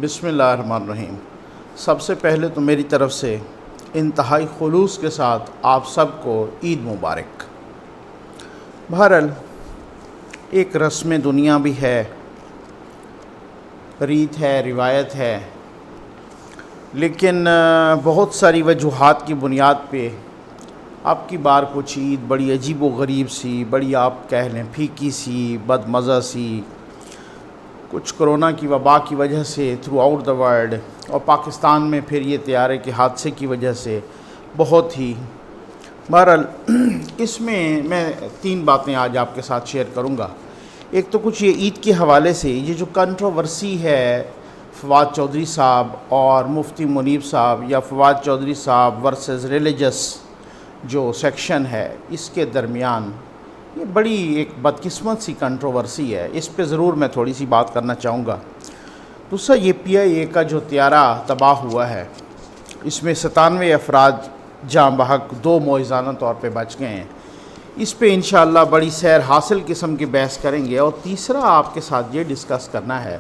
بسم اللہ الرحمن الرحیم۔ سب سے پہلے تو میری طرف سے انتہائی خلوص کے ساتھ آپ سب کو عید مبارک۔ بہرحال ایک رسم دنیا بھی ہے، ریت ہے، روایت ہے، لیکن بہت ساری وجوہات کی بنیاد پہ اب کی بار کچھ عید بڑی عجیب و غریب سی، بڑی آپ کہہ لیں پھیکی سی، بد مزہ سی، کچھ کرونا کی وبا کی وجہ سے تھرو آؤٹ دا ورلڈ، اور پاکستان میں پھر یہ طیارے کے حادثے کی وجہ سے بہت ہی۔ بہرحال اس میں 3 باتیں آج آپ کے ساتھ شیئر کروں گا۔ ایک تو کچھ یہ عید کے حوالے سے یہ جو کنٹروورسی ہے فواد چودھری صاحب اور مفتی منیب صاحب، یا فواد چودھری صاحب ورسز ریلیجس جو سیکشن ہے، اس کے درمیان یہ بڑی ایک بدقسمت سی کنٹروورسی ہے، اس پہ ضرور میں تھوڑی سی بات کرنا چاہوں گا۔ دوسرا یہ PIA کا جو طیارہ تباہ ہوا ہے، اس میں 97 افراد جاں بحق، 2 معجزانہ طور پہ بچ گئے ہیں، اس پہ انشاءاللہ بڑی سیر حاصل قسم کی بحث کریں گے۔ اور تیسرا آپ کے ساتھ یہ ڈسکس کرنا ہے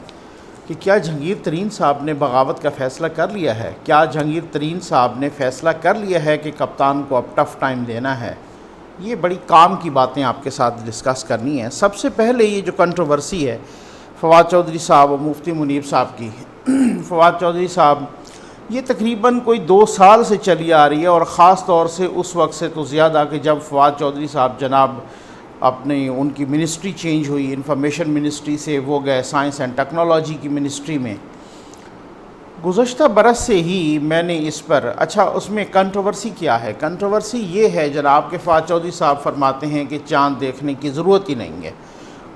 کہ کیا جہانگیر ترین صاحب نے بغاوت کا فیصلہ کر لیا ہے؟ کیا جہانگیر ترین صاحب نے فیصلہ کر لیا ہے کہ کپتان کو اب ٹف ٹائم دینا ہے؟ یہ بڑی کام کی باتیں آپ کے ساتھ ڈسکس کرنی ہیں۔ سب سے پہلے یہ جو کنٹروورسی ہے فواد چودھری صاحب اور مفتی منیب صاحب کی، فواد چودھری صاحب یہ تقریباً کوئی 2 سال سے چلی آ رہی ہے، اور خاص طور سے اس وقت سے تو زیادہ کہ جب فواد چودھری صاحب جناب ان کی منسٹری چینج ہوئی، انفارمیشن منسٹری سے وہ گئے سائنس اینڈ ٹیکنالوجی کی منسٹری میں۔ گزشتہ برس سے ہی میں نے اس پر اس میں کنٹروورسی کیا ہے؟ کنٹروورسی یہ ہے جناب کہ فواد چودھری صاحب فرماتے ہیں کہ چاند دیکھنے کی ضرورت ہی نہیں ہے،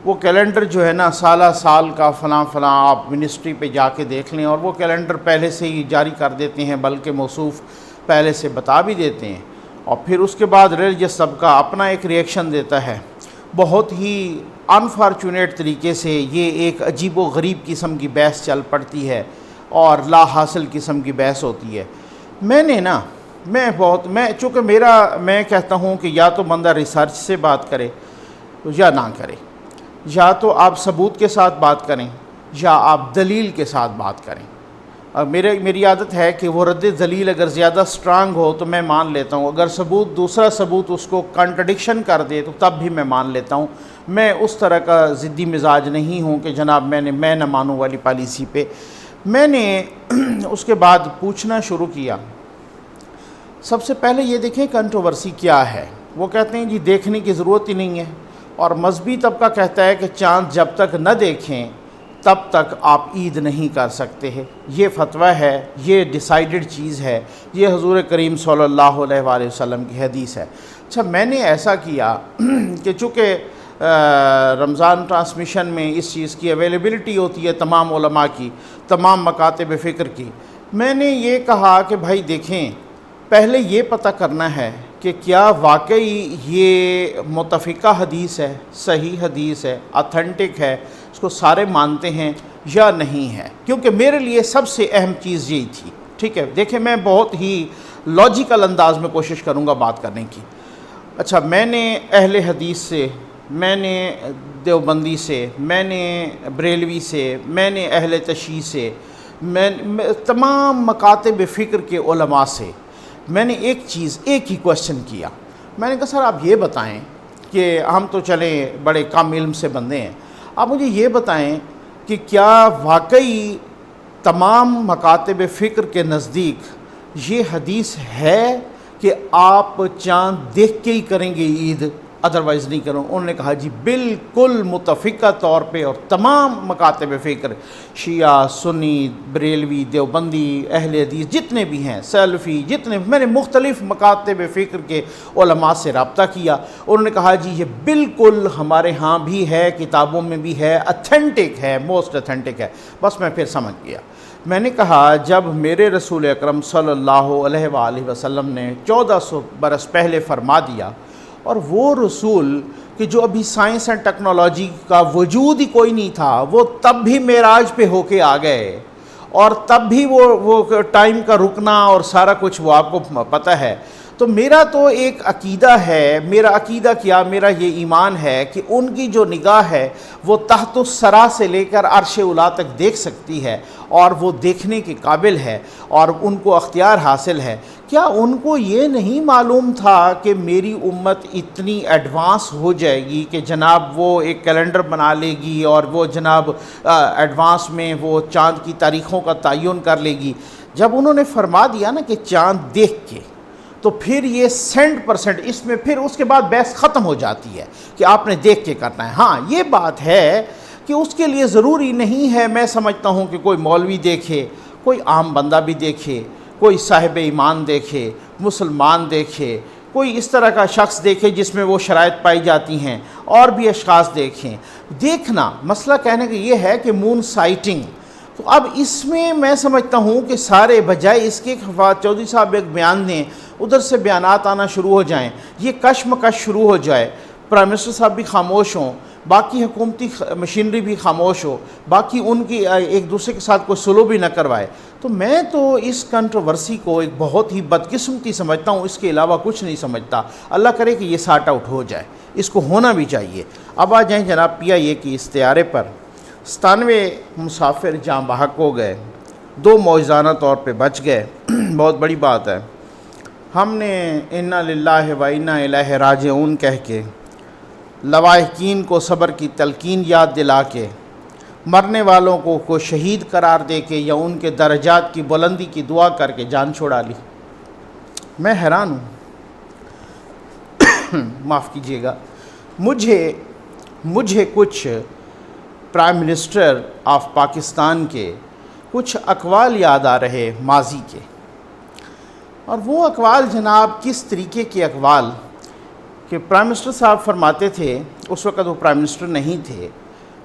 وہ کیلنڈر جو ہے نا سالہ سال کا فلاں آپ منسٹری پہ جا کے دیکھ لیں، اور وہ کیلنڈر پہلے سے ہی جاری کر دیتے ہیں، بلکہ موصوف پہلے سے بتا بھی دیتے ہیں، اور پھر اس کے بعد ریلیجس سب کا اپنا ایک ریئیکشن دیتا ہے۔ بہت ہی انفارچونیٹ طریقے سے یہ ایک عجیب و غریب قسم کی بحث چل پڑتی ہے اور لا حاصل قسم کی بحث ہوتی ہے۔ چونکہ میں کہتا ہوں کہ یا تو بندہ ریسرچ سے بات کرے یا نہ کرے، یا تو آپ ثبوت کے ساتھ بات کریں یا آپ دلیل کے ساتھ بات کریں۔ میری عادت ہے کہ وہ رد دلیل اگر زیادہ سٹرانگ ہو تو میں مان لیتا ہوں، اگر دوسرا ثبوت اس کو کنٹرڈکشن کر دے تو تب بھی میں مان لیتا ہوں۔ میں اس طرح کا ضدی مزاج نہیں ہوں کہ جناب میں نہ مانوں والی پالیسی پہ۔ میں نے اس کے بعد پوچھنا شروع کیا۔ سب سے پہلے یہ دیکھیں کنٹروورسی کیا ہے۔ وہ کہتے ہیں جی دیکھنے کی ضرورت ہی نہیں ہے، اور مذہبی طبقہ کہتا ہے کہ چاند جب تک نہ دیکھیں تب تک آپ عید نہیں کر سکتے ہیں۔ یہ فتویٰ ہے، یہ ڈیسائیڈڈ چیز ہے، یہ حضور کریم صلی اللہ علیہ وآلہ وسلم کی حدیث ہے۔ میں نے ایسا کیا کہ چونکہ رمضان ٹرانسمیشن میں اس چیز کی اویلیبلٹی ہوتی ہے تمام علماء کی، تمام مکاتب فکر کی، میں نے یہ کہا کہ بھائی دیکھیں، پہلے یہ پتہ کرنا ہے کہ کیا واقعی یہ متفقہ حدیث ہے، صحیح حدیث ہے، اتھینٹک ہے، اس کو سارے مانتے ہیں یا نہیں ہے، کیونکہ میرے لیے سب سے اہم چیز یہی تھی۔ ٹھیک ہے، دیکھیں میں بہت ہی لاجیکل انداز میں کوشش کروں گا بات کرنے کی۔ میں نے اہل حدیث سے، میں نے دیوبندی سے، میں نے بریلوی سے، میں نے اہل تشیع سے، میں تمام مکاتب فکر کے علماء سے میں نے ایک ہی کوشچن کیا۔ میں نے کہا سر آپ یہ بتائیں کہ ہم تو چلیں بڑے کم علم سے بندے ہیں، آپ مجھے یہ بتائیں کہ کیا واقعی تمام مکاتب فکر کے نزدیک یہ حدیث ہے کہ آپ چاند دیکھ کے ہی کریں گے عید، ادروائز نہیں کروں؟ انہوں نے کہا جی بالکل متفقہ طور پہ، اور تمام مکاتب فکر شیعہ، سنی، بریلوی، دیوبندی، اہل حدیث جتنے بھی ہیں، سلفی جتنے، میں نے مختلف مکاتب فکر کے علماء سے رابطہ کیا، انہوں نے کہا جی یہ بالکل ہمارے ہاں بھی ہے، کتابوں میں بھی ہے، اتھینٹک ہے، موسٹ اتھینٹک ہے۔ بس میں پھر سمجھ گیا۔ میں نے کہا جب میرے رسول اکرم صلی اللہ علیہ وآلہ وسلم نے 1400 برس پہلے فرما دیا، اور وہ رسول کہ جو ابھی سائنس اینڈ ٹیکنالوجی کا وجود ہی کوئی نہیں تھا، وہ تب بھی معراج پہ ہو کے آ گئے، اور تب بھی وہ ٹائم کا رکنا اور سارا کچھ وہ آپ کو پتہ ہے، تو میرا تو ایک عقیدہ ہے، میرا عقیدہ کیا، میرا یہ ایمان ہے کہ ان کی جو نگاہ ہے وہ تحت الثری سے لے کر عرش اولی تک دیکھ سکتی ہے، اور وہ دیکھنے کے قابل ہے اور ان کو اختیار حاصل ہے۔ کیا ان کو یہ نہیں معلوم تھا کہ میری امت اتنی ایڈوانس ہو جائے گی کہ جناب وہ ایک کیلنڈر بنا لے گی اور وہ جناب ایڈوانس میں وہ چاند کی تاریخوں کا تعین کر لے گی؟ جب انہوں نے فرما دیا نا کہ چاند دیکھ کے، تو پھر یہ 100% اس میں پھر اس کے بعد بحث ختم ہو جاتی ہے کہ آپ نے دیکھ کے کرنا ہے۔ ہاں یہ بات ہے کہ اس کے لیے ضروری نہیں ہے، میں سمجھتا ہوں کہ کوئی مولوی دیکھے، کوئی عام بندہ بھی دیکھے، کوئی صاحب ایمان دیکھے، مسلمان دیکھے، کوئی اس طرح کا شخص دیکھے جس میں وہ شرائط پائی جاتی ہیں، اور بھی اشخاص دیکھیں۔ دیکھنا مسئلہ کہنے کا یہ ہے کہ مون سائٹنگ، تو اب اس میں سمجھتا ہوں کہ سارے بجائے اس کے چودھری صاحب ایک بیان دیں، ادھر سے بیانات آنا شروع ہو جائیں، یہ کشمکش شروع ہو جائے، پرائم منسٹر صاحب بھی خاموش ہوں، باقی حکومتی مشینری بھی خاموش ہو، باقی ان کی ایک دوسرے کے ساتھ کوئی سلو بھی نہ کروائے، تو میں تو اس کنٹروورسی کو ایک بہت ہی بدقسمتی سمجھتا ہوں، اس کے علاوہ کچھ نہیں سمجھتا۔ اللہ کرے کہ یہ سارٹ آؤٹ ہو جائے، اس کو ہونا بھی چاہیے۔ اب آ جائیں جناب پی آئی اے کی اس طیارے پر 97 مسافر جاں بحق ہو گئے، 2 معجزانہ طور پہ بچ گئے، بہت بڑی بات ہے۔ ہم نے انا للہ و انا الیہ راجعون کہہ کے، لواحقین کو صبر کی تلقین یاد دلا کے، مرنے والوں کو شہید قرار دے کے یا ان کے درجات کی بلندی کی دعا کر کے جان چھوڑا لی۔ میں حیران ہوں، معاف کیجیے گا، مجھے کچھ پرائم منسٹر آف پاکستان کے کچھ اقوال یاد آ رہے ماضی کے، اور وہ اقوال جناب کس طریقے کے اقوال کہ پرائم منسٹر صاحب فرماتے تھے، اس وقت وہ پرائم منسٹر نہیں تھے،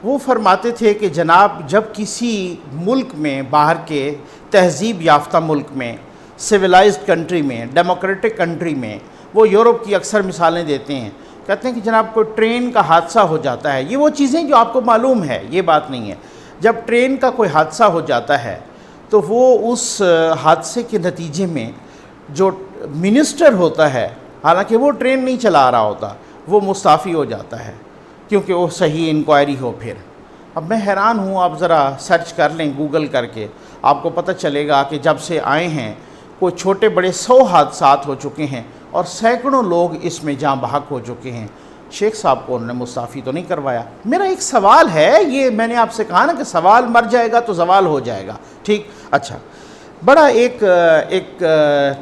وہ فرماتے تھے کہ جناب جب کسی ملک میں، باہر کے تہذیب یافتہ ملک میں، سویلائزڈ کنٹری میں، ڈیموکریٹک کنٹری میں، وہ یورپ کی اکثر مثالیں دیتے ہیں، کہتے ہیں کہ جناب کوئی ٹرین کا حادثہ ہو جاتا ہے، یہ وہ چیزیں جو آپ کو معلوم ہے، یہ بات نہیں ہے، جب ٹرین کا کوئی حادثہ ہو جاتا ہے تو وہ اس حادثے کے نتیجے میں جو منسٹر ہوتا ہے، حالانکہ وہ ٹرین نہیں چلا رہا ہوتا، وہ مستعفی ہو جاتا ہے کیونکہ وہ صحیح انکوائری ہو۔ پھر اب میں حیران ہوں، آپ ذرا سرچ کر لیں گوگل کر کے، آپ کو پتہ چلے گا کہ جب سے آئے ہیں کوئی چھوٹے بڑے 100 حادثات ہو چکے ہیں اور سینکڑوں لوگ اس میں جاں بحق ہو چکے ہیں۔ شیخ صاحب کو انہوں نے مستعفی تو نہیں کروایا۔ میرا ایک سوال ہے، یہ میں نے آپ سے کہا نا کہ سوال مر جائے گا تو زوال ہو جائے گا، ٹھیک؟ اچھا، بڑا ایک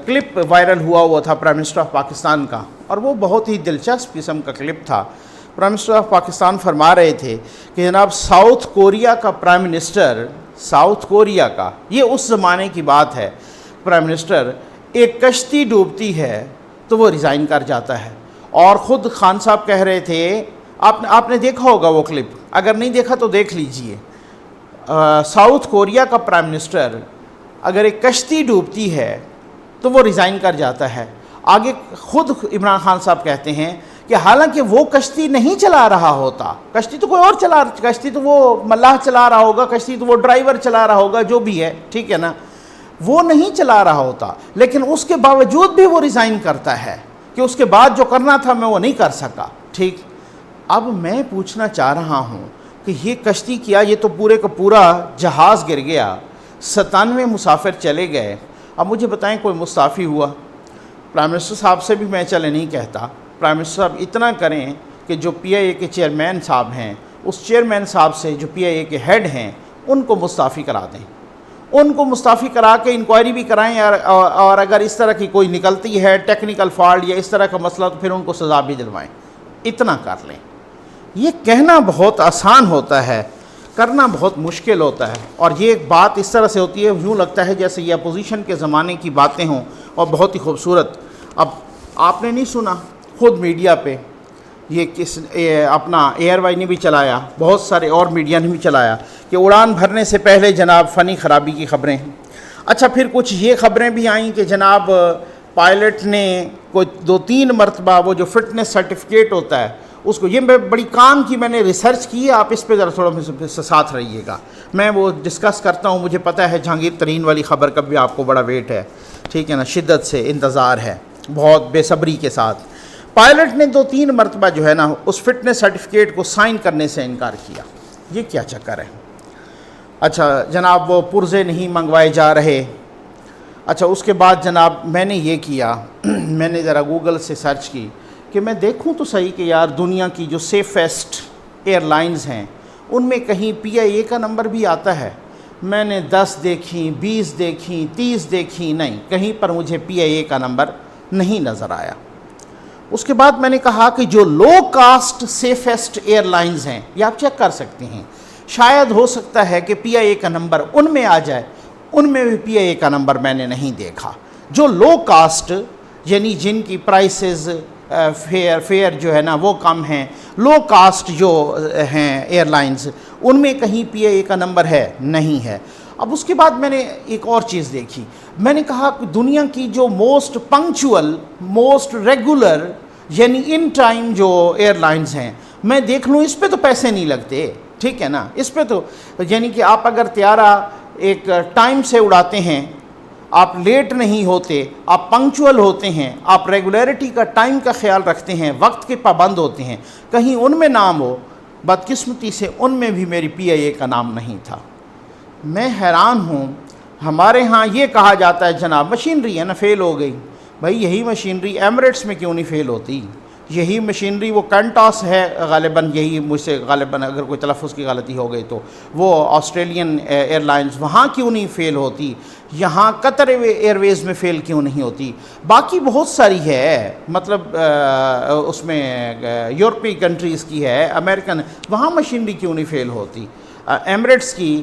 کلپ وائرل ہوا تھا پرائم منسٹر آف پاکستان کا، اور وہ بہت ہی دلچسپ قسم کا کلپ تھا۔ پرائم منسٹر آف پاکستان فرما رہے تھے کہ جناب ساؤتھ کوریا کا پرائم منسٹر، ساؤتھ کوریا کا، یہ اس زمانے کی بات ہے، پرائم منسٹر ایک کشتی ڈوبتی ہے تو وہ ریزائن کر جاتا ہے، اور خود خان صاحب کہہ رہے تھے، آپ نے دیکھا ہوگا وہ کلپ، اگر نہیں دیکھا تو دیکھ لیجئے، ساؤتھ کوریا کا پرائم منسٹر اگر ایک کشتی ڈوبتی ہے تو وہ ریزائن کر جاتا ہے۔ آگے خود عمران خان صاحب کہتے ہیں کہ حالانکہ وہ کشتی نہیں چلا رہا ہوتا، کشتی تو کوئی اور کشتی تو وہ ملاح چلا رہا ہوگا، کشتی تو وہ ڈرائیور چلا رہا ہوگا، جو بھی ہے، ٹھیک ہے نا، وہ نہیں چلا رہا ہوتا، لیکن اس کے باوجود بھی وہ ریزائن کرتا ہے کہ اس کے بعد جو کرنا تھا میں وہ نہیں کر سکا، ٹھیک؟ اب میں پوچھنا چاہ رہا ہوں کہ یہ کشتی کیا، یہ تو پورے کا پورا جہاز گر گیا، 97 مسافر چلے گئے، اب مجھے بتائیں کوئی مستعفی ہوا؟ پرائم منسٹر صاحب سے بھی میں چلے نہیں کہتا، پرائم منسٹر صاحب اتنا کریں کہ جو پی آئی اے کے چیئرمین صاحب ہیں، اس چیئرمین صاحب سے جو پی آئی اے کے ہیڈ ہیں، ان کو مستعفی کرا دیں، ان کو مستعفی کرا کے انکوائری بھی کرائیں، اور اگر اس طرح کی کوئی نکلتی ہے ٹیکنیکل فالٹ یا اس طرح کا مسئلہ تو پھر ان کو سزا بھی دلوائیں، اتنا کر لیں۔ یہ کہنا بہت آسان ہوتا ہے، کرنا بہت مشکل ہوتا ہے، اور یہ ایک بات اس طرح سے ہوتی ہے، یوں لگتا ہے جیسے یہ اپوزیشن کے زمانے کی باتیں ہوں، اور بہت ہی خوبصورت۔ اب آپ نے نہیں سنا، خود میڈیا پہ یہ اپنا ایئر وائی نے بھی چلایا، بہت سارے اور میڈیا نے بھی چلایا کہ اڑان بھرنے سے پہلے جناب فنی خرابی کی خبریں ہیں۔ اچھا، پھر کچھ یہ خبریں بھی آئیں کہ جناب پائلٹ نے کوئی 2-3 مرتبہ وہ جو فٹنس سرٹیفکیٹ ہوتا ہے اس کو، یہ بڑی کام کی میں نے ریسرچ کی ہے، آپ اس پہ ذرا تھوڑا ساتھ رہیے گا، میں وہ ڈسکس کرتا ہوں، مجھے پتہ ہے جہانگیر ترین والی خبر کا بھی آپ کو بڑا ویٹ ہے، ٹھیک ہے نا، شدت سے انتظار ہے۔ بہت بے صبری کے ساتھ۔ پائلٹ نے 2-3 مرتبہ جو ہے نا اس فٹنس سرٹیفکیٹ کو سائن کرنے سے انکار کیا۔ یہ کیا چکر ہے؟ اچھا جناب وہ پرزے نہیں منگوائے جا رہے۔ اچھا اس کے بعد جناب میں نے یہ کیا، میں نے ذرا گوگل سے سرچ کی کہ میں دیکھوں تو صحیح کہ یار دنیا کی جو سیفسٹ ایئر لائنز ہیں ان میں کہیں PIA کا نمبر بھی آتا ہے۔ میں نے 10 دیکھیں، 20 دیکھیں، 30 دیکھیں، نہیں کہیں پر مجھے PIA کا نمبر نہیں نظر آیا۔ اس کے بعد میں نے کہا کہ جو low cost safest airlines ہیں یہ آپ چیک کر سکتے ہیں، شاید ہو سکتا ہے کہ PIA کا نمبر ان میں آ جائے۔ ان میں بھی PIA کا نمبر میں نے نہیں دیکھا۔ جو لو کاسٹ یعنی جن کی پرائسز فیئر جو ہے نا وہ کم ہیں، لو کاسٹ جو ہیں ایئر لائنز ان میں کہیں PIA کا نمبر ہے نہیں ہے۔ اب اس کے بعد میں نے ایک اور چیز دیکھی، میں نے کہا کہ دنیا کی جو موسٹ پنکچول، موسٹ ریگولر یعنی ان ٹائم جو ایئر لائنز ہیں میں دیکھ لوں اس پہ تو پیسے نہیں لگتے، ٹھیک ہے نا، اس پہ تو یعنی کہ آپ اگر طیارہ ایک ٹائم سے اڑاتے ہیں، آپ لیٹ نہیں ہوتے، آپ پنکچول ہوتے ہیں، آپ ریگولیرٹی کا ٹائم کا خیال رکھتے ہیں، وقت کے پابند ہوتے ہیں، کہیں ان میں نام ہو، بدقسمتی سے ان میں بھی میری PIA کا نام نہیں تھا۔ میں حیران ہوں، ہمارے ہاں یہ کہا جاتا ہے جناب مشینری ہے نا فیل ہو گئی، بھائی یہی مشینری ایمریٹس میں کیوں نہیں فیل ہوتی؟ یہی مشینری وہ کنٹاس ہے غالباً، یہی مجھ سے غالباً اگر کوئی تلفظ کی غلطی ہو گئی تو وہ آسٹریلین ایئر لائنز وہاں کیوں نہیں فیل ہوتی؟ یہاں قطر ایئر ویز میں فیل کیوں نہیں ہوتی؟ باقی بہت ساری ہے، مطلب اس میں یورپی کنٹریز کی ہے، امریکن، وہاں مشینری کیوں نہیں فیل ہوتی؟ ایمریٹس کی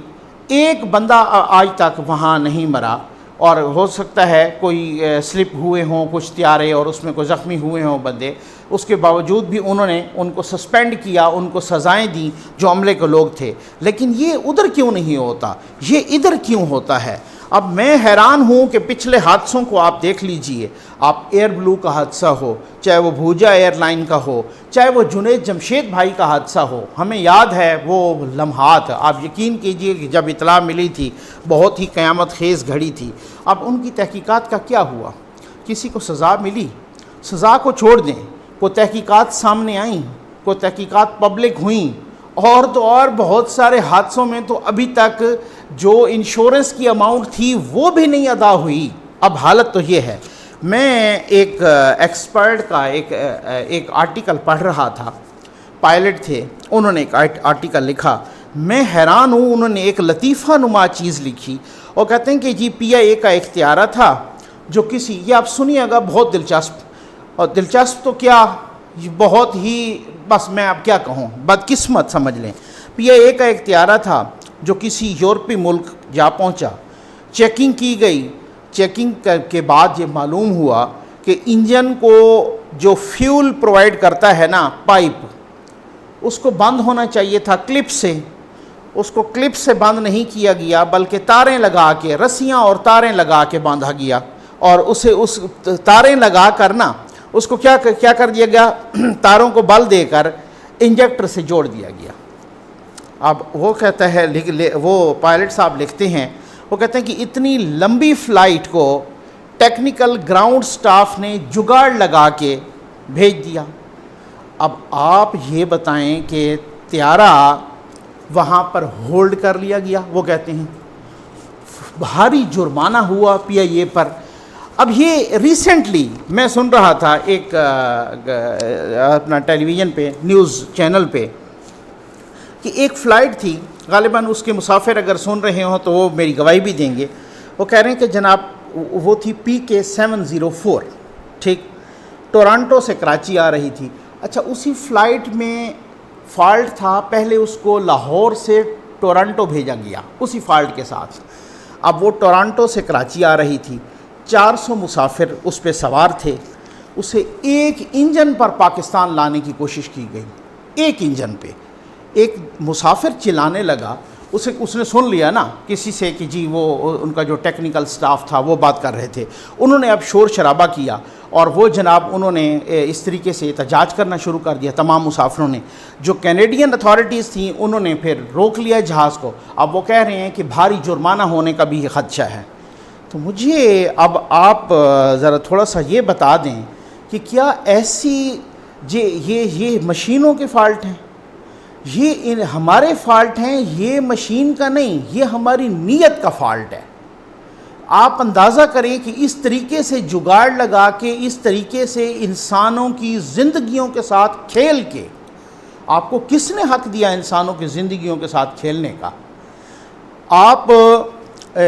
ایک بندہ آج تک وہاں نہیں مرا، اور ہو سکتا ہے کوئی سلپ ہوئے ہوں کچھ طیارے اور اس میں کوئی زخمی ہوئے ہوں بندے، اس کے باوجود بھی انہوں نے ان کو سسپینڈ کیا، ان کو سزائیں دیں جو عملے کے لوگ تھے، لیکن یہ ادھر کیوں نہیں ہوتا، یہ ادھر کیوں ہوتا ہے؟ اب میں حیران ہوں کہ پچھلے حادثوں کو آپ دیکھ لیجئے، آپ ایئر بلو کا حادثہ ہو، چاہے وہ بھوجا ایئر لائن کا ہو، چاہے وہ جنید جمشید بھائی کا حادثہ ہو، ہمیں یاد ہے وہ لمحات، آپ یقین کیجئے کہ جب اطلاع ملی تھی بہت ہی قیامت خیز گھڑی تھی۔ اب ان کی تحقیقات کا کیا ہوا؟ کسی کو سزا ملی؟ سزا کو چھوڑ دیں، کوئی تحقیقات سامنے آئیں، کوئی تحقیقات پبلک ہوئیں، اور تو اور بہت سارے حادثوں میں تو ابھی تک جو انشورنس کی اماؤنٹ تھی وہ بھی نہیں ادا ہوئی۔ اب حالت تو یہ ہے، میں ایک ایکسپرٹ کا ایک آرٹیکل پڑھ رہا تھا، پائلٹ تھے، انہوں نے ایک آرٹیکل لکھا، میں حیران ہوں، انہوں نے ایک لطیفہ نما چیز لکھی اور کہتے ہیں کہ جی PIA کا ایک طیارہ تھا جو کسی، یہ آپ سنیے گا بہت دلچسپ، اور دلچسپ تو کیا بہت ہی، بس میں اب کیا کہوں، بدقسمت سمجھ لیں۔ PIA کا ایک طیارہ تھا جو کسی یورپی ملک جا پہنچا، چیکنگ کی گئی، چیکنگ کے بعد یہ معلوم ہوا کہ انجن کو جو فیول پرووائڈ کرتا ہے نا پائپ، اس کو بند ہونا چاہیے تھا کلپ سے، اس کو کلپ سے بند نہیں کیا گیا بلکہ تاریں لگا کے، رسیاں اور تاریں لگا کے باندھا گیا، اور اسے اس تاریں لگا کر نا اس کو کیا کر دیا گیا، تاروں کو بل دے کر انجیکٹر سے جوڑ دیا گیا۔ اب وہ کہتا ہے، وہ پائلٹ صاحب لکھتے ہیں، وہ کہتے ہیں کہ اتنی لمبی فلائٹ کو ٹیکنیکل گراؤنڈ سٹاف نے جگاڑ لگا کے بھیج دیا۔ اب آپ یہ بتائیں کہ طیارہ وہاں پر ہولڈ کر لیا گیا، وہ کہتے ہیں بھاری جرمانہ ہوا PIA پر۔ اب یہ ریسنٹلی میں سن رہا تھا ایک اپنا ٹیلی ویژن پہ، نیوز چینل پہ، کہ ایک فلائٹ تھی، غالباً اس کے مسافر اگر سن رہے ہوں تو وہ میری گواہی بھی دیں گے، وہ کہہ رہے ہیں کہ جناب وہ تھی PK 704، ٹھیک، ٹورانٹو سے کراچی آ رہی تھی۔ اچھا اسی فلائٹ میں فالٹ تھا، پہلے اس کو لاہور سے ٹورانٹو بھیجا گیا اسی فالٹ کے ساتھ۔ اب وہ ٹورانٹو سے کراچی آ رہی تھی، 400 مسافر اس پہ سوار تھے، اسے ایک انجن پر پاکستان لانے کی کوشش کی گئی، ایک انجن پہ۔ ایک مسافر چلانے لگا، اس نے سن لیا نا کسی سے کہ جی وہ ان کا جو ٹیکنیکل سٹاف تھا وہ بات کر رہے تھے، انہوں نے اب شور شرابہ کیا، اور وہ جناب انہوں نے اس طریقے سے احتجاج کرنا شروع کر دیا تمام مسافروں نے۔ جو کینیڈین اتھارٹیز تھیں انہوں نے پھر روک لیا جہاز کو، اب وہ کہہ رہے ہیں کہ بھاری جرمانہ ہونے کا بھی خدشہ ہے۔ تو مجھے اب آپ ذرا تھوڑا سا یہ بتا دیں کہ کیا ایسی یہ مشینوں کے فالٹ ہیں، یہ ہمارے فالٹ ہیں، یہ مشین کا نہیں، یہ ہماری نیت کا فالٹ ہے۔ آپ اندازہ کریں کہ اس طریقے سے جگاڑ لگا کے، اس طریقے سے انسانوں کی زندگیوں کے ساتھ کھیل کے، آپ کو کس نے حق دیا انسانوں کی زندگیوں کے ساتھ کھیلنے کا؟ آپ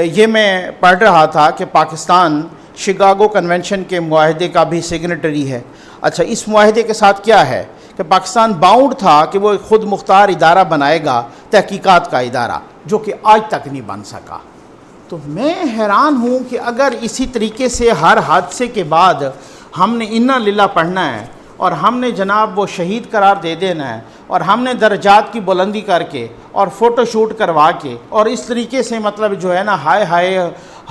یہ میں پڑھ رہا تھا کہ پاکستان شکاگو کنونشن کے معاہدے کا بھی سگنیٹری ہے۔ اچھا، اس معاہدے کے ساتھ کیا ہے کہ پاکستان باؤنڈ تھا کہ وہ ایک خود مختار ادارہ بنائے گا، تحقیقات کا ادارہ، جو کہ آج تک نہیں بن سکا۔ تو میں حیران ہوں کہ اگر اسی طریقے سے ہر حادثے کے بعد ہم نے انا للہ پڑھنا ہے اور ہم نے جناب وہ شہید قرار دے دینا ہے اور ہم نے درجات کی بلندی کر کے اور فوٹو شوٹ کروا کے اور اس طریقے سے مطلب جو ہے نا ہائے ہائے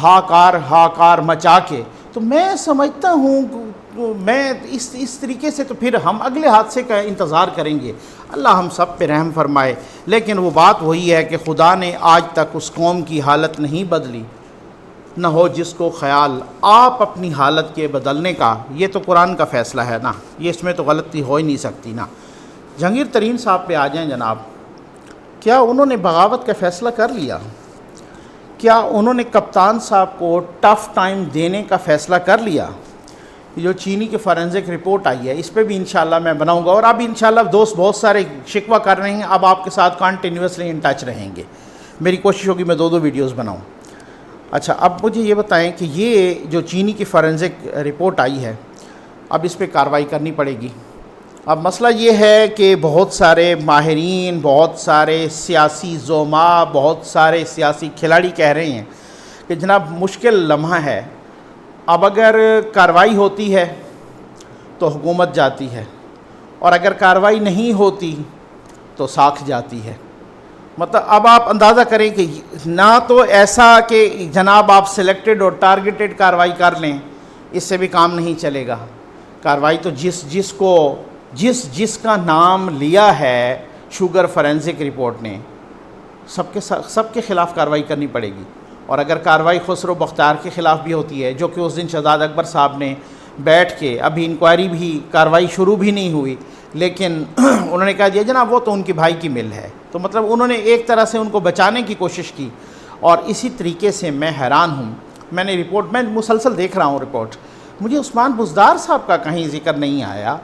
ہاکار مچا کے، تو میں سمجھتا ہوں میں اس طریقے سے تو پھر ہم اگلے حادثے کا انتظار کریں گے۔ اللہ ہم سب پہ رحم فرمائے، لیکن وہ بات وہی ہے کہ خدا نے آج تک اس قوم کی حالت نہیں بدلی، نہ ہو جس کو خیال آپ اپنی حالت کے بدلنے کا۔ یہ تو قرآن کا فیصلہ ہے نا، یہ اس میں تو غلطی ہو ہی نہیں سکتی نا۔ جہانگیر ترین صاحب پہ آ جائیں جناب، کیا انہوں نے بغاوت کا فیصلہ کر لیا؟ کیا انہوں نے کپتان صاحب کو ٹف ٹائم دینے کا فیصلہ کر لیا؟ جو چینی کی فورینزک رپورٹ آئی ہے، اس پہ بھی انشاءاللہ میں بناؤں گا، اور اب انشاءاللہ دوست بہت سارے شکوہ کر رہے ہیں، اب آپ کے ساتھ کنٹینیوسلی ان ٹچ رہیں گے، میری کوشش ہوگی میں 2 ویڈیوز بناؤں۔ اچھا، اب مجھے یہ بتائیں کہ یہ جو چینی کی فورینزک رپورٹ آئی ہے، اب اس پہ کارروائی کرنی پڑے گی۔ اب مسئلہ یہ ہے کہ بہت سارے ماہرین، بہت سارے سیاسی زعماء، بہت سارے سیاسی کھلاڑی کہہ رہے ہیں کہ جناب مشکل لمحہ ہے، اب اگر کارروائی ہوتی ہے تو حکومت جاتی ہے، اور اگر کارروائی نہیں ہوتی تو ساکھ جاتی ہے۔ مطلب اب آپ اندازہ کریں کہ نہ تو ایسا کہ جناب آپ سلیکٹڈ اور ٹارگیٹڈ کارروائی کر لیں، اس سے بھی کام نہیں چلے گا۔ کارروائی تو جس کا نام لیا ہے شوگر فورینزک رپورٹ نے، سب کے خلاف کارروائی کرنی پڑے گی۔ اور اگر کارروائی خسرو بختیار کے خلاف بھی ہوتی ہے، جو کہ اس دن شہزاد اکبر صاحب نے بیٹھ کے، ابھی انکوائری بھی، کارروائی شروع بھی نہیں ہوئی، لیکن انہوں نے کہا دیا جناب وہ تو ان کی بھائی کی مل ہے، تو مطلب انہوں نے ایک طرح سے ان کو بچانے کی کوشش کی۔ اور اسی طریقے سے میں حیران ہوں، میں نے رپورٹ، میں مسلسل دیکھ رہا ہوں رپورٹ، مجھے عثمان بزدار صاحب کا کہیں ذکر نہیں آیا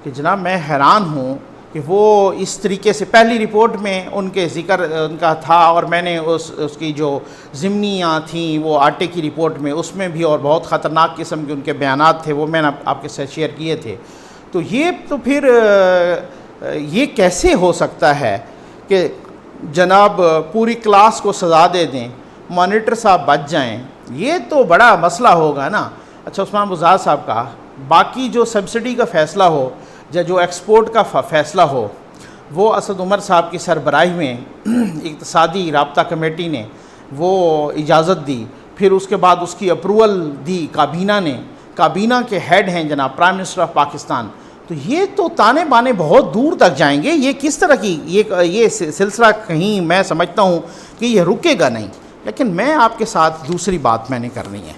کہ جناب میں حیران ہوں کہ وہ اس طریقے سے، پہلی رپورٹ میں ان کے ذکر ان کا تھا، اور میں نے اس کی جو ضمنیاں تھیں وہ آٹے کی رپورٹ میں، اس میں بھی، اور بہت خطرناک قسم کے ان کے بیانات تھے، وہ میں نے آپ کے ساتھ شیئر کیے تھے۔ تو یہ تو پھر یہ کیسے ہو سکتا ہے کہ جناب پوری کلاس کو سزا دے دیں، مانیٹر صاحب بچ جائیں؟ یہ تو بڑا مسئلہ ہوگا نا۔ اچھا، عثمان بزدار صاحب کا باقی جو سبسڈی کا فیصلہ ہو یا جو ایکسپورٹ کا فیصلہ ہو، وہ اسد عمر صاحب کی سربراہی میں اقتصادی رابطہ کمیٹی نے وہ اجازت دی، پھر اس کے بعد اس کی اپروول دی کابینہ نے، کابینہ کے ہیڈ ہیں جناب پرائم منسٹر آف پاکستان۔ تو یہ تو تانے بانے بہت دور تک جائیں گے، یہ کس طرح کی یہ سلسلہ کہیں میں سمجھتا ہوں کہ یہ رکے گا نہیں۔ لیکن میں آپ کے ساتھ دوسری بات میں نے کرنی ہے۔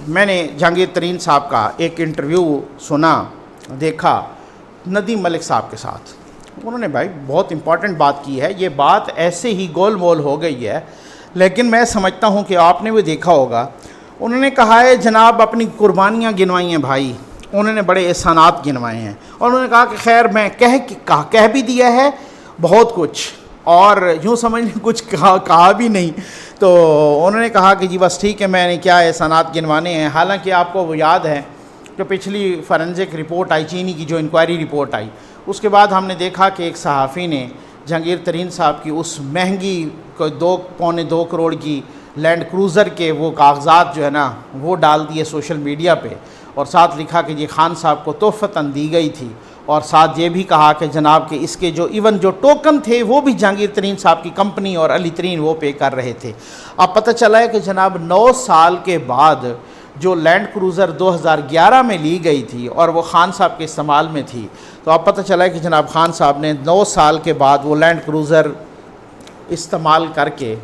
میں نے جہانگیر ترین صاحب کا ایک انٹرویو سنا، دیکھا ندیم ملک صاحب کے ساتھ، انہوں نے بھائی بہت امپورٹنٹ بات کی ہے، یہ بات ایسے ہی گول مول ہو گئی ہے، لیکن میں سمجھتا ہوں کہ آپ نے بھی دیکھا ہوگا۔ انہوں نے کہا ہے جناب اپنی قربانیاں گنوائی ہیں بھائی، انہوں نے بڑے احسانات گنوائے ہیں، اور انہوں نے کہا کہ خیر میں کہہ بھی دیا ہے بہت کچھ، اور یوں سمجھ کچھ کہا بھی نہیں۔ تو انہوں نے کہا کہ جی بس ٹھیک ہے، میں نے کیا احسانات گنوانے ہیں۔ حالانکہ آپ کو وہ یاد ہے کہ پچھلی فورینزک رپورٹ آئی چینی کی، جو انکوائری رپورٹ آئی، اس کے بعد ہم نے دیکھا کہ ایک صحافی نے جہانگیر ترین صاحب کی اس مہنگی 2.25 کروڑ کی لینڈ کروزر کے وہ کاغذات جو ہے نا وہ ڈال دیے سوشل میڈیا پہ، اور ساتھ لکھا کہ یہ خان صاحب کو تحفتاً دی گئی تھی، اور ساتھ یہ بھی کہا کہ جناب کہ اس کے جو ایون جو ٹوکن تھے وہ بھی جہانگیر ترین صاحب کی کمپنی اور علی ترین وہ پے کر رہے تھے۔ اب پتہ چلا ہے کہ جناب 9 سال کے بعد جو لینڈ کروزر 2011 میں لی گئی تھی اور وہ خان صاحب کے استعمال میں تھی، تو اب پتہ چلا ہے کہ جناب خان صاحب نے 9 سال کے بعد وہ لینڈ کروزر استعمال کر کے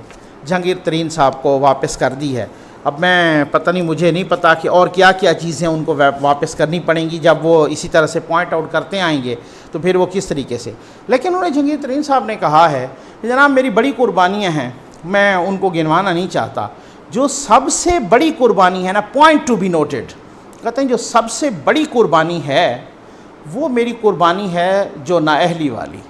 جہانگیر ترین صاحب کو واپس کر دی ہے. اب میں پتہ نہیں، مجھے نہیں پتا کہ اور کیا کیا چیزیں ان کو واپس کرنی پڑیں گی. جب وہ اسی طرح سے پوائنٹ آؤٹ کرتے آئیں گے تو پھر وہ کس طریقے سے. لیکن انہوں نے جہانگیر ترین صاحب نے کہا ہے کہ جناب میری بڑی قربانیاں ہیں، میں ان کو گنوانا نہیں چاہتا. جو سب سے بڑی قربانی ہے نا، پوائنٹ ٹو بی نوٹڈ، کہتے ہیں جو سب سے بڑی قربانی ہے وہ میری قربانی ہے جو نااہلی والی.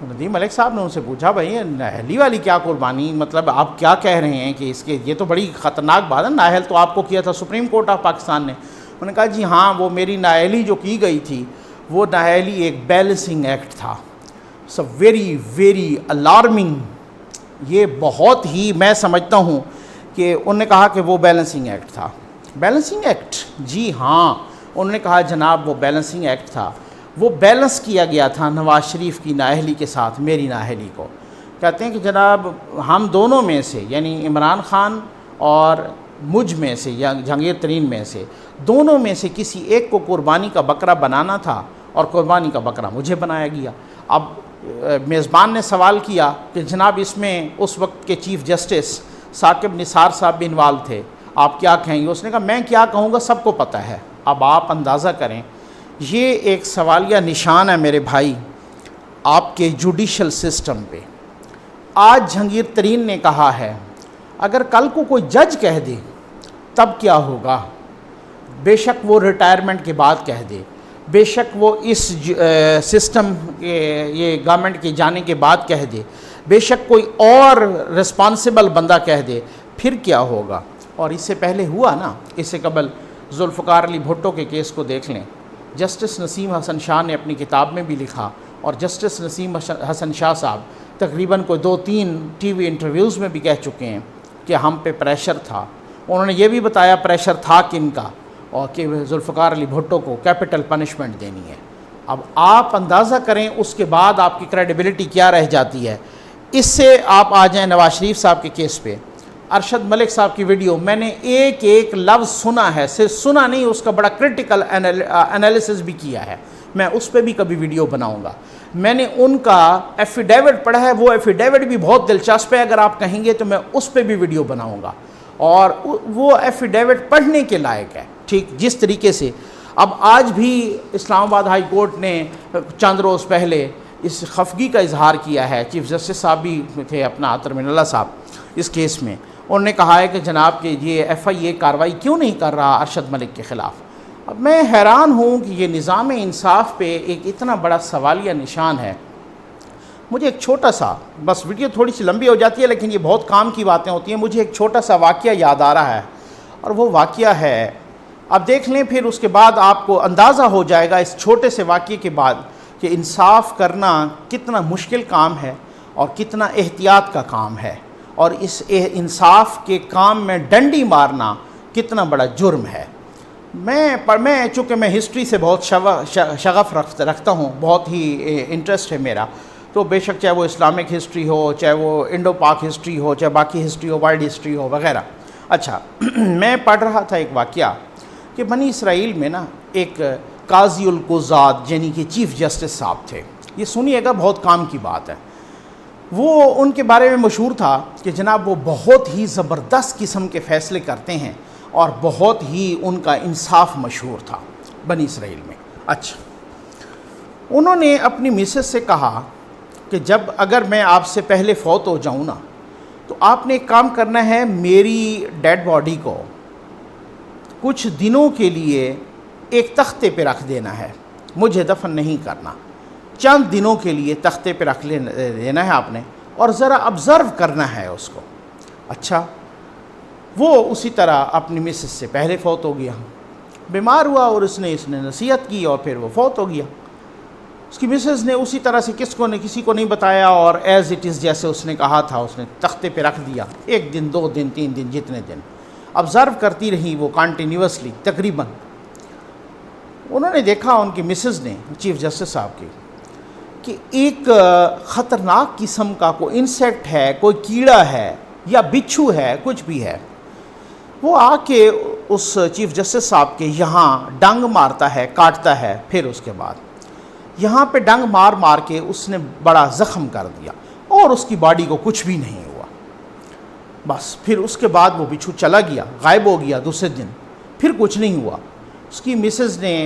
ندیم ملک صاحب نے ان سے پوچھا بھائی نااہلی والی کیا قربانی، مطلب آپ کیا کہہ رہے ہیں کہ اس کے، یہ تو بڑی خطرناک بات ہے. نااہل تو آپ کو کیا تھا سپریم کورٹ آف پاکستان نے. انہوں نے کہا جی ہاں، وہ میری نااہلی جو کی گئی تھی وہ نااہلی ایک بیلنسنگ ایکٹ تھا. So very very alarming. یہ بہت ہی، میں سمجھتا ہوں کہ انہوں نے کہا کہ وہ بیلنسنگ ایکٹ تھا. بیلنسنگ ایکٹ، جی ہاں، انہوں نے کہا جناب وہ بیلنسنگ ایکٹ تھا. وہ بیلنس کیا گیا تھا نواز شریف کی نااہلی کے ساتھ میری نااہلی کو. کہتے ہیں کہ جناب ہم دونوں میں سے، یعنی عمران خان اور مجھ میں سے یا جہانگیر ترین میں سے، دونوں میں سے کسی ایک کو قربانی کا بکرا بنانا تھا اور قربانی کا بکرا مجھے بنایا گیا. اب میزبان نے سوال کیا کہ جناب اس میں اس وقت کے چیف جسٹس ثاقب نثار صاحب بھی انوالو تھے، آپ کیا کہیں گے؟ اس نے کہا میں کیا کہوں گا، سب کو پتہ ہے. اب آپ اندازہ کریں، یہ ایک سوالیہ نشان ہے میرے بھائی آپ کے جوڈیشل سسٹم پہ. آج جہانگیر ترین نے کہا ہے اگر کل کو کوئی جج کہہ دے تب کیا ہوگا. بے شک وہ ریٹائرمنٹ کے بعد کہہ دے، بے شک وہ اس سسٹم کے، یہ گورنمنٹ کے جانے کے بعد کہہ دے، بے شک کوئی اور رسپانسبل بندہ کہہ دے، پھر کیا ہوگا. اور اس سے پہلے ہوا نا، اس سے قبل ذوالفقار علی بھٹو کے کیس کو دیکھ لیں. جسٹس نسیم حسن شاہ نے اپنی کتاب میں بھی لکھا، اور جسٹس نسیم حسن شاہ صاحب تقریباً کوئی 2-3 ٹی وی انٹرویوز میں بھی کہہ چکے ہیں کہ ہم پہ پریشر تھا. انہوں نے یہ بھی بتایا پریشر تھا کن کا، اور کہ ذوالفقار علی بھٹو کو کیپٹل پنشمنٹ دینی ہے. اب آپ اندازہ کریں اس کے بعد آپ کی کریڈیبلٹی کیا رہ جاتی ہے. اس سے آپ آ جائیں نواز شریف صاحب کے کیس پہ. ارشد ملک صاحب کی ویڈیو میں نے ایک ایک لفظ سنا ہے، صرف سنا نہیں، اس کا بڑا کرٹیکل انالیسس بھی کیا ہے. میں اس پہ بھی کبھی ویڈیو بناؤں گا. میں نے ان کا ایفیڈیوٹ پڑھا ہے، وہ ایفیڈیوٹ بھی بہت دلچسپ ہے، اگر آپ کہیں گے تو میں اس پہ بھی ویڈیو بناؤں گا. اور وہ ایفیڈیوٹ پڑھنے کے لائق ہے. ٹھیک جس طریقے سے اب آج بھی اسلام آباد ہائی کورٹ نے چند روز پہلے اس خفگی کا اظہار کیا ہے، چیف جسٹس صاحب بھی تھے اپنا عطر من اللہ صاحب اس کیس میں. انہوں نے کہا ہے کہ جناب کہ یہ ایف آئی اے کارروائی کیوں نہیں کر رہا ارشد ملک کے خلاف. اب میں حیران ہوں کہ یہ نظام انصاف پہ ایک اتنا بڑا سوالیہ نشان ہے. مجھے ایک چھوٹا سا، بس ویڈیو تھوڑی سی لمبی ہو جاتی ہے لیکن یہ بہت کام کی باتیں ہوتی ہیں، مجھے ایک چھوٹا سا واقعہ یاد آ رہا ہے، اور وہ واقعہ ہے، اب دیکھ لیں پھر اس کے بعد آپ کو اندازہ ہو جائے گا اس چھوٹے سے واقعے کے بعد کہ انصاف کرنا کتنا مشکل کام ہے اور کتنا احتیاط کا کام ہے، اور اس انصاف کے کام میں ڈنڈی مارنا کتنا بڑا جرم ہے. میں چونکہ میں ہسٹری سے بہت شغف رکھتا ہوں، بہت ہی انٹرسٹ ہے میرا، تو بے شک چاہے وہ اسلامک ہسٹری ہو، چاہے وہ انڈو پاک ہسٹری ہو، چاہے باقی ہسٹری ہو، ورلڈ ہسٹری ہو وغیرہ. اچھا، میں پڑھ رہا تھا ایک واقعہ کہ بنی اسرائیل میں نا ایک قاضی القضات یعنی کہ چیف جسٹس صاحب تھے. یہ سنیے گا، بہت کام کی بات ہے. وہ ان کے بارے میں مشہور تھا کہ جناب وہ بہت ہی زبردست قسم کے فیصلے کرتے ہیں اور بہت ہی ان کا انصاف مشہور تھا بنی اسرائیل میں. اچھا، انہوں نے اپنی مسز سے کہا کہ جب اگر میں آپ سے پہلے فوت ہو جاؤں نا تو آپ نے ایک کام کرنا ہے، میری ڈیڈ باڈی کو کچھ دنوں کے لیے ایک تختے پہ رکھ دینا ہے، مجھے دفن نہیں کرنا، چند دنوں کے لیے تختے پہ رکھ دینا ہے آپ نے، اور ذرا آبزرو کرنا ہے اس کو. اچھا، وہ اسی طرح اپنی مسز سے پہلے فوت ہو گیا، بیمار ہوا اور اس نے نصیحت کی اور پھر وہ فوت ہو گیا. اس کی مسز نے اسی طرح سے کسی کو نہیں بتایا، اور ایز اٹ از جیسے اس نے کہا تھا اس نے تختے پہ رکھ دیا. 1 دن 2 دن 3 دن جتنے دن آبزرو کرتی رہی وہ کنٹینیوسلی تقریباً. انہوں نے دیکھا ان کی مسز نے، چیف جسٹس صاحب کی، کہ ایک خطرناک قسم کا کوئی انسیکٹ ہے، کوئی کیڑا ہے یا بچھو ہے، کچھ بھی ہے، وہ آ کے اس چیف جسٹس صاحب کے یہاں ڈنگ مارتا ہے، کاٹتا ہے، پھر اس کے بعد یہاں پہ ڈنگ مار کے اس نے بڑا زخم کر دیا اور اس کی باڈی کو کچھ بھی نہیں ہوا. بس پھر اس کے بعد وہ بچھو چلا گیا، غائب ہو گیا دوسرے دن، پھر کچھ نہیں ہوا۔ اس کی مسز نے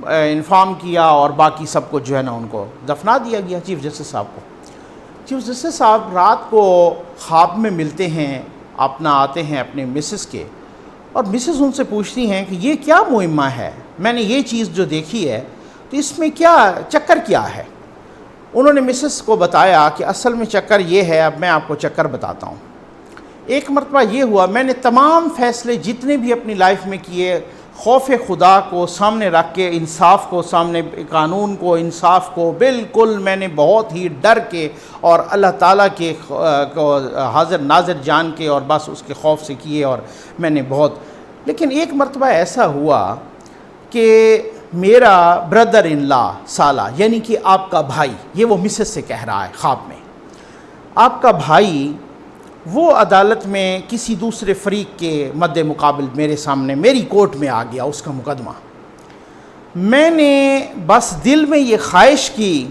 انفارم کیا اور باقی سب کو جو ہے نا ان کو دفنا دیا گیا چیف جسٹس صاحب کو۔ چیف جسٹس صاحب رات کو خواب میں ملتے ہیں، اپنا آتے ہیں اپنے مسز کے، اور مسز ان سے پوچھتی ہیں کہ یہ کیا مہمہ ہے، میں نے یہ چیز جو دیکھی ہے تو اس میں کیا چکر کیا ہے؟ انہوں نے مسز کو بتایا کہ اصل میں چکر یہ ہے، اب میں آپ کو چکر بتاتا ہوں۔ ایک مرتبہ یہ ہوا، میں نے تمام فیصلے جتنے بھی اپنی لائف میں کیے، خوف خدا کو سامنے رکھ کے، انصاف کو سامنے، قانون کو، انصاف کو بالکل میں نے بہت ہی ڈر کے اور اللہ تعالیٰ کے کو حاضر ناظر جان کے اور بس اس کے خوف سے کیے، اور میں نے بہت، لیکن ایک مرتبہ ایسا ہوا کہ میرا بردر ان لا سالہ، یعنی کہ آپ کا بھائی، یہ وہ مسز سے کہہ رہا ہے خواب میں، آپ کا بھائی وہ عدالت میں کسی دوسرے فریق کے مد مقابل میرے سامنے میری کورٹ میں آ گیا، اس کا مقدمہ۔ میں نے بس دل میں یہ خواہش کی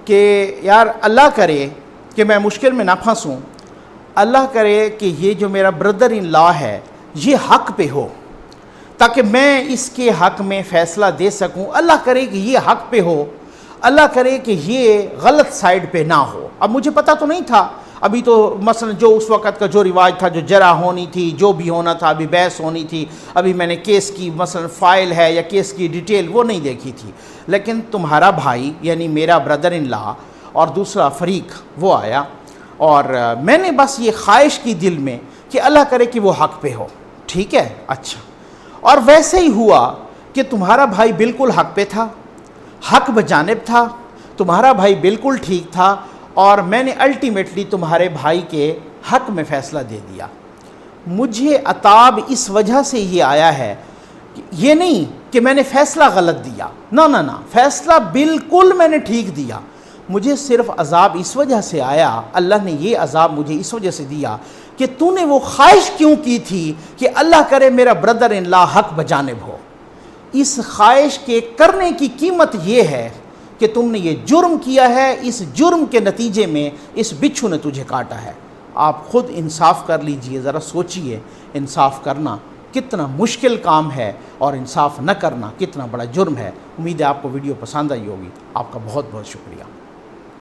کہ یار اللہ کرے کہ میں مشکل میں نہ پھنسوں، اللہ کرے کہ یہ جو میرا بردر ان لا ہے یہ حق پہ ہو، تاکہ میں اس کے حق میں فیصلہ دے سکوں، اللہ کرے کہ یہ حق پہ ہو، اللہ کرے کہ یہ غلط سائیڈ پہ نہ ہو۔ اب مجھے پتہ تو نہیں تھا، ابھی تو مثلا جو اس وقت کا جو رواج تھا، جو جرح ہونی تھی، جو بھی ہونا تھا، ابھی بحث ہونی تھی، ابھی میں نے کیس کی مثلا فائل ہے یا کیس کی ڈیٹیل وہ نہیں دیکھی تھی، لیکن تمہارا بھائی یعنی میرا بردر ان لا اور دوسرا فریق وہ آیا، اور میں نے بس یہ خواہش کی دل میں کہ اللہ کرے کہ وہ حق پہ ہو، ٹھیک ہے، اچھا، اور ویسے ہی ہوا کہ تمہارا بھائی بالکل حق پہ تھا، حق بجانب تھا، تمہارا بھائی بالکل ٹھیک تھا، اور میں نے الٹیمیٹلی تمہارے بھائی کے حق میں فیصلہ دے دیا۔ مجھے عطاب اس وجہ سے یہ آیا ہے، یہ نہیں کہ میں نے فیصلہ غلط دیا، نہ، فیصلہ بالکل میں نے ٹھیک دیا، مجھے صرف عذاب اس وجہ سے آیا، اللہ نے یہ عذاب مجھے اس وجہ سے دیا کہ تو نے وہ خواہش کیوں کی تھی کہ اللہ کرے میرا بردر ان لا حق بجانب ہو۔ اس خواہش کے کرنے کی قیمت یہ ہے کہ تم نے یہ جرم کیا ہے، اس جرم کے نتیجے میں اس بچھو نے تجھے کاٹا ہے۔ آپ خود انصاف کر لیجئے، ذرا سوچئے انصاف کرنا کتنا مشکل کام ہے اور انصاف نہ کرنا کتنا بڑا جرم ہے۔ امید ہے آپ کو ویڈیو پسند آئی ہوگی۔ آپ کا بہت بہت شکریہ۔